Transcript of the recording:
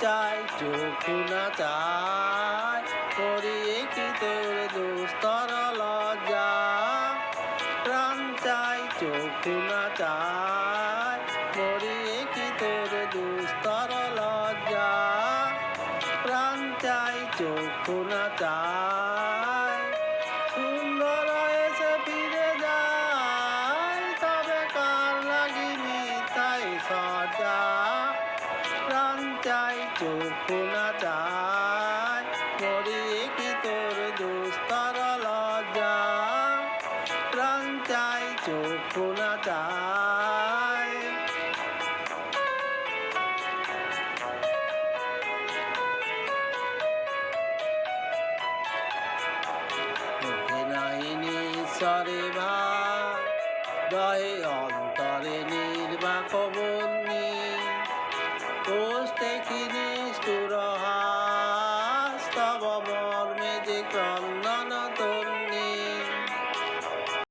চাই চক্ষু না চায়, করিয়ে কি তোর দুস্তর লজ্জা। প্রাণ চাই চক্ষু না চায়, করিয়ে কি তোর দুস্তর লজ্জা। প্রাণ চাই চক্ষু না চায়, সুন্দর এসে ফিরে যায়, তবে কার লাগি মিথ্যাই সজ্জা। প্রাণ চাই চক্ষু না চায়, করিয়ে কি তোর দুস্তর লজ্জা। প্রাণ চাই চক্ষু না চায়। মুখে নাই নিঃস্বরে ভাব, দয়ে অন্তরে নির্বাক বন্যী। কোষ্ঠে কি নিষ্ঠুর হাস, তব মর্মে যে ক্রন্দন